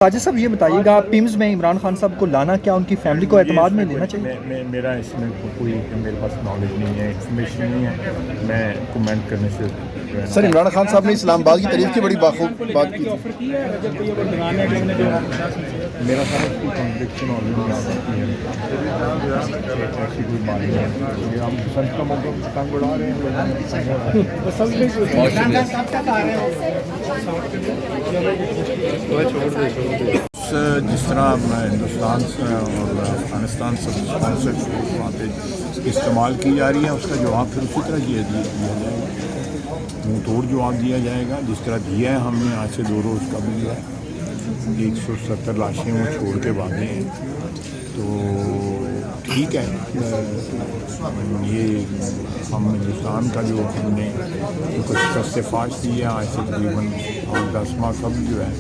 साजिद साहब ये बताइएगा, पिम्स में इमरान खान साहब को लाना क्या उनकी फैमिली को एतमाद में लेना चाहिए? मेरा इसमें कोई मेरे पास नॉलेज नहीं है, इन्फॉर्मेशन नहीं है, मैं कमेंट करने से सर इमरान खान साहब ने इस्लामाबाद की तारीफ की बड़ी बाखूब बात की थी। मेरा सारा कोई कॉन्फ्लिक्शन ऑलरेडी आ सकती है, ऐसी कोई बात नहीं है। हम पसंद का मौका पतंग उड़ा रहे हैं जिस तरह हिंदुस्तान और अफगानिस्तान सब स्पॉन्सरशिप वहाँ पे इस्तेमाल की जा रही है, उसका जवाब फिर उसी तरह दिया जाएगा, मुँह तोड़ जवाब दिया जाएगा जिस तरह दिया है हमने आज से 2 रोज़ का भी दिया है। 170 लाशें वो छोड़ के भागे हैं, तो ठीक है। ये हम हिंदुस्तान का जो हमने शिकस्त फाश दी है आज से तकरीबन 10 माह कब जो है,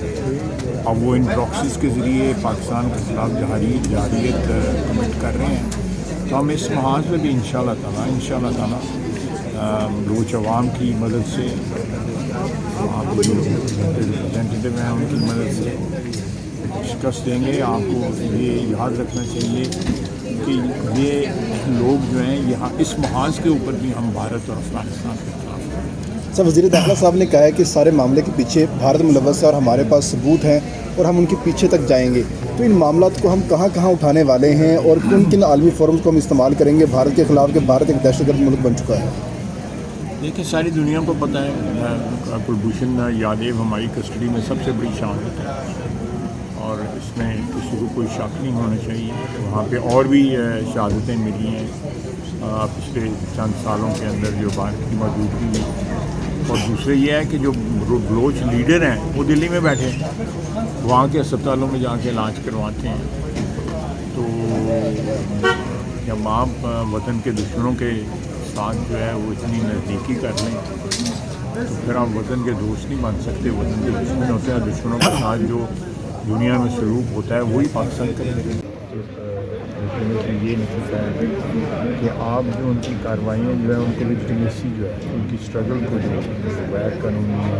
अब वो इन प्रॉक्सीज़ के ज़रिए पाकिस्तान के खिलाफ जारियत कमिट कर रहे हैं, तो हम इस महाज में भी इंशाअल्लाह ताला बलूच अवाम की मदद से, वहाँ पर जो रिप्रेजेंटेटिव हैं उनकी मदद से शिकस्त देंगे। आपको ये याद रखना चाहिए कि ये लोग जो हैं यहाँ इस महाज के ऊपर भी हम भारत और अफगानिस्तान के खिलाफ हैं। सर वज़ीर दाखिला साहब ने कहा है कि सारे मामले के पीछे भारत मुलव्वस है और हमारे पास सबूत हैं और हम उनके पीछे तक जाएंगे, तो इन मामलों को हम कहाँ कहाँ उठाने वाले हैं और किन किन आलमी फोरम्स को हम इस्तेमाल करेंगे भारत के ख़िलाफ़ कि भारत एक दहशतगर्द मुल्क बन चुका है? देखिए सारी दुनिया को पता है कुलभूषण यादव हमारी कस्टडी में सबसे बड़ी शहादत है और इसमें किसी को कोई शक नहीं होना चाहिए। वहाँ पे और भी शहादतें मिली हैं पिछले चंद सालों के अंदर जो भारत की मौजूदगी में। और दूसरा ये है कि जो बलोच लीडर हैं वो दिल्ली में बैठे हैं, वहाँ के अस्पतालों में जाके इलाज करवाते हैं। तो जब आप वतन के दुश्मनों के साथ जो है वो इतनी नज़दीकी कर लें तो फिर आप वतन के दोस्त नहीं बन सकते। वतन के दुश्मन होते हैं, दुश्मनों के साथ जो दुनिया में सलूक होता है वही पाकिस्तान करेंगे। ये निकलता है कि आप जो उनकी कार्रवाइयाँ जो है उनकी लिटरेसी जो है उनकी स्ट्रगल को जो गैर कानूनी है,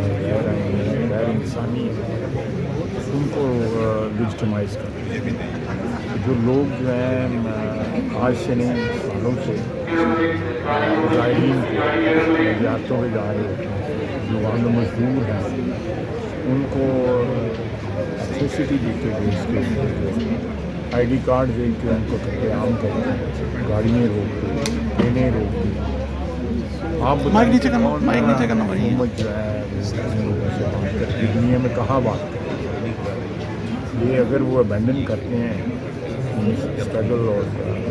गैर इंसानी है, उनको लिजिटिमाइज़ करते हैं। जो लोग जो हैं आज से नहीं सालों से ज़ाहिरीन यात्रों में जा रहे होते हैं, जो वहाँ मजदूर हैं, उनको एथेसिटी देते हुए इसके ID कार्ड दे के उनको कत्लेआम करते हैं, गाड़ियाँ रोकते हैं, ट्रेनें रोकते हैं। आप हुकूमत जो है लोगों से बात करती दुनिया में कहाँ बात करती है? ये अगर वो अबैंडन करते हैं स्ट्रगल और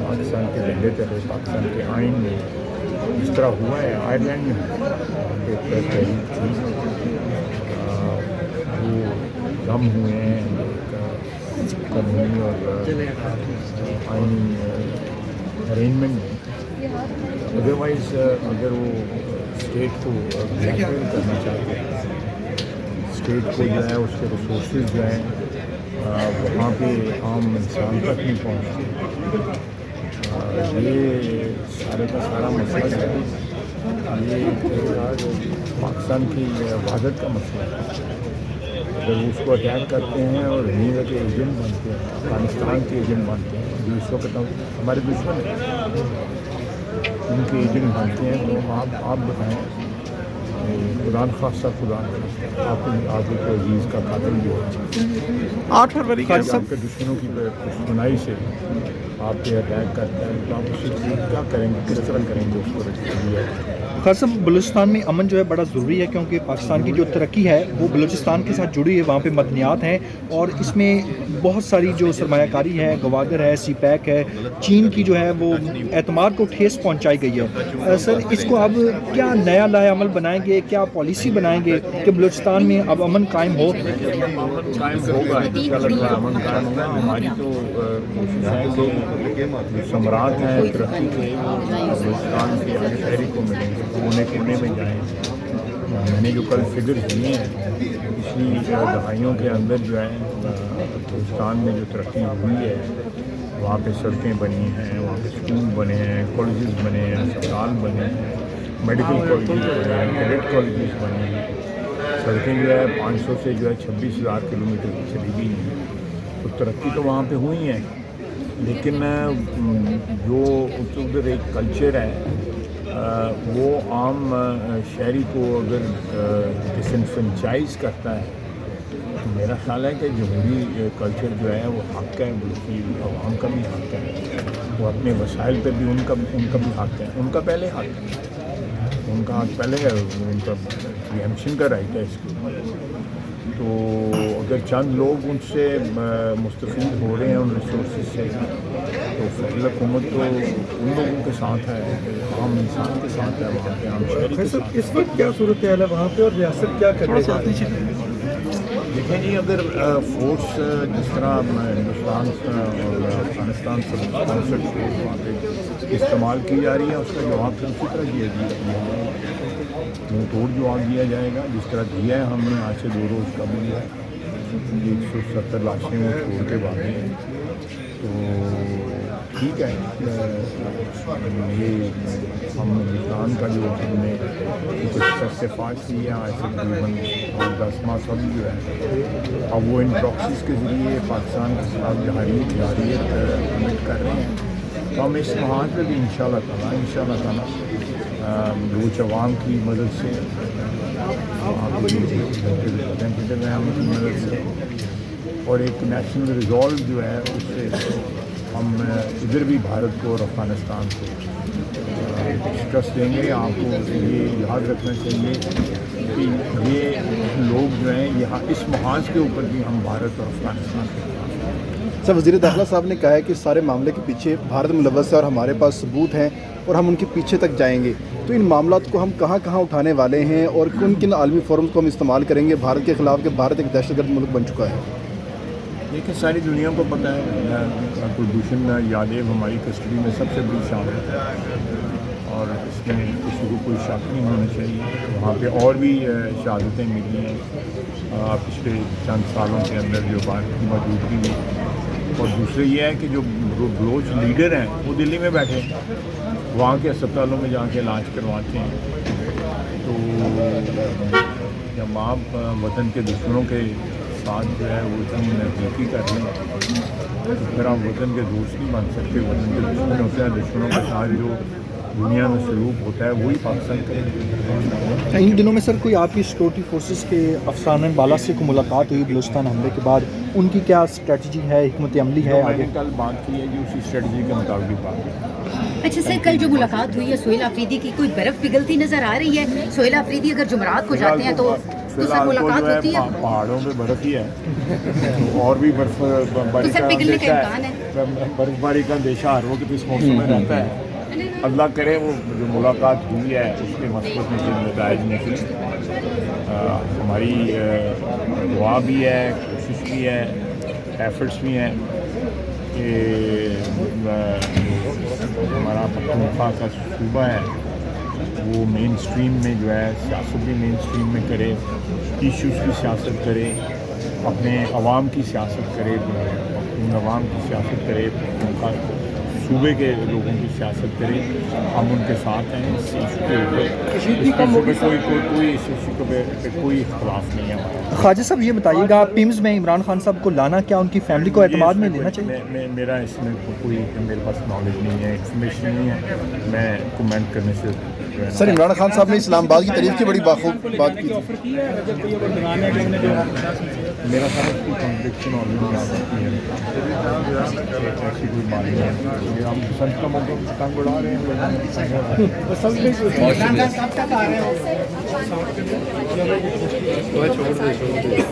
पाकिस्तान के झंडे तले पाकिस्तान के आइन में जिस तरह हुआ है आयरलैंड में तहरीक थी, वो गम हुए हैं कानूनी और आइनी अरेंजमेंट में। अदरवाइज़ अगर वो स्टेट को ब्लैकमेल करना चाहते हैं, स्टेट को जो है उसके रिसोर्सेज जो हैं वहाँ पे आम इंसान तक नहीं पहुँचते। ये सारे का सारा मसला है, ये पाकिस्तान की वहादत का मसला है। अगर वो उसको अटैक करते हैं और हिंदू के एजेंट बनते हैं, अफगानिस्तान के एजेंट बनते हैं, जो इस वक्त हमारे दुश्मन हैं, उनके एजेंट बनते हैं, तो आप बताएँ खुदा खासा आपके अजीज़ का कातिल जो है 8 फरवरी का आपके दुश्मनों की दुश्मनाई से आप पे अटैक करते हैं, तो आप उससे क्या करेंगे, किस तरह करेंगे उसको? खान साहब बलूचिस्तान में अमन जो है बड़ा ज़रूरी है क्योंकि पाकिस्तान की जो तरक्की है वो बलूचिस्तान के साथ जुड़ी है, वहाँ पे मदनियात हैं और इसमें बहुत सारी जो सरमायाकारी है, गवादर है, सीपैक है, चीन की जो है वो एतमाद को ठेस पहुँचाई गई है। सर इसको अब क्या नया लाया अमल बनाएंगे, क्या पॉलिसी बनाएंगे कि बलूचिस्तान में अब अमन कायम हो? अमन कायम होगा, अमन कायम होगा। हमारी तो कोशिश है कि सम्राट हैं तरक्की के बलूचिस्तान के हर शहरी को मिलेंगे, कोने कोने में जाएँ। मैंने जो कल फिगर्स दिए हैं पिछली दहाइयों के अंदर जो है बलूचिस्तान में जो तरक्की हुई है, वहाँ पे सड़कें बनी हैं, वहाँ पे स्कूल बने हैं, कॉलेजेस बने हैं, अस्पताल बने हैं, मेडिकल कॉलेजेस बने हैं, कैडेट कॉलेजेस बने हैं, सड़कें जो है 500 से जो है 26,000 किलोमीटर की चली गई हैं, तो तरक्की तो वहाँ पे हुई है, लेकिन जो उधर एक कल्चर है वो आम शहरी को अगर डिसइनफ्रेंचाइज करता है, तो मेरा ख्याल है कि जमहूरी कल्चर जो है वो हक़ है, बल्कि आवाम का भी हक़ है, वो अपने वसाइल पर भी उनका भी हक़ है, उनका पहले हक़ है, उनका हक़ पहले है, उनका प्रीएम्पशन का राइट है इसके ऊपर। तो अगर चंद लोग उनसे मुस्तफ़ीद हो रहे हैं उन रिसोर्स से, तो फ़ैज़ल हुकूमत तो उन लोगों के साथ है, आम इंसान के साथ है, वहाँ पे आम शहरी के साथ। इस वक्त क्या सूरत हाल है वहाँ पे और रियासत क्या करने जा रही है? देखें जी, अगर फोर्स जिस तरह हिंदुस्तान और अफगानिस्तान से स्पॉन्सर्ड फोर्स वहाँ पे इस्तेमाल की जा रही है, उसका जवाब फिर उसी तरह दिया जाएगा, मुँह तोड़ जवाब दिया जाएगा, जिस तरह दिया है हमने आज से 2 रोज़ का भी दिया है। 170 लाशें वो छोड़ के भागे हैं, तो ठीक है, ये हम हिंदुस्तान का जो हमने कुछ फाट किया आज से तकरीबन 10 माह सब जो है, अब वो इन प्रॉक्सीज़ के ज़रिए पाकिस्तान के खिलाफ जारियत कमिट कर रहे हैं, तो हम इस महाज में भी इंशाअल्लाह ताला बलूच अवाम की मदद से, रिप्रेजेंटेटिव हैं उनकी मदद से, और एक नेशनल रिजॉल्व जो है उससे हम इधर भी भारत को और अफ़गानिस्तान को शिकस्त देंगे। आपको ये याद रखना चाहिए कि ये लोग जो हैं यहाँ इस महाज के ऊपर भी हम भारत और अफ़गानिस्तान के सर, वज़ीर दाखिला साहब ने कहा है कि सारे मामले के पीछे भारत मुलव्वस है और हमारे पास सबूत हैं और हम उनके पीछे तक जाएंगे, तो इन मामलात को हम कहाँ कहाँ उठाने वाले हैं और किन किन आलमी फोरम्स को हम इस्तेमाल करेंगे भारत के ख़िलाफ़, कि भारत एक दहशतगर्द मुल्क बन चुका है? देखिए, सारी दुनिया को पता है कुलभूषण यादव हमारी कस्टडी में सबसे बड़ी शहादत है, और इसमें किसी को कोई शक नहीं होना चाहिए। वहाँ पे और भी शहादतें मिली हैं पिछले चंद सालों के अंदर जो भारत की मौजूदगी में। और दूसरा ये है कि जो बलोच लीडर हैं वो दिल्ली में बैठे हैं, वहाँ के अस्पतालों में जाके इलाज करवाते हैं। तो जब आप वतन के दुश्मनों के साथ जो है वो इतनी नज़दीकी कर लें, तो फिर आप वतन के दोस्त नहीं बन सकते। वतन के दुश्मन होते हैं, दुश्मनों के साथ जो दुनिया में सलूक होता है वही पाकिस्तान करेगा। इन दिनों में सर कोई आपकी सिक्योरिटी फोर्सेस के अफसरान बाला से कोई मुलाकात हुई बलूचिस्तान हमले के बाद, उनकी क्या स्ट्रेटजी है, हिकमत अमली है आगे? मैंने कल बात की है जी, उसी स्ट्रेटजी के मुताबिक बात की। अच्छा सर, कल जो मुलाकात हुई है सोहेल आफरीदी की, कोई बर्फ़ पिघलती नज़र आ रही है? सोहेल आफरीदी अगर जुमरात को जाते हैं तो सर मुलाकात होती है? पहाड़ों पे बर्फ़ ही है, तो और भी बर्फबारी का अंदेशा हर वक्त इस मौसम में रहता है। अल्लाह करे वो जो मुलाकात हुई है उसके मकसद में नताइज निकले। हमारी दुआ भी है, कोशिश भी है, एफर्ट्स भी हैं कि हमारा पख्तूनख्वा का सूबा है वो मेन स्ट्रीम में जो है सियासत भी मेन स्ट्रीम में करे, इश्यूज़ की सियासत करे, अपने अवाम की सियासत करे, अवाम की सियासत करे, उनका सूबे के लोगों की सियासत करे। हम उनके साथ हैं इस इशू के ऊपर, कोई इस इशू पे कोई इख्तलाफ नहीं है हमारा। ख्वाजा साहब ये बताइएगा, पिम्स में इमरान खान साहब को लाना क्या उनकी फैमिली को एतमाद में लेना चाहिए? मेरा इसमें कोई मेरे पास नॉलेज नहीं है, इन्फॉर्मेशन नहीं है, मैं कमेंट करने से। सर, इमरान खान साहब ने इस्लामाबाद की तारीफ की बड़ी बाखूब बात की थी। मेरा सारा कोई कॉन्ट्रैक्शन ऑलरेडी आ सकती है, ऐसी कोई बात नहीं है। हम संत का मौका तंग बढ़ा रहे हैं।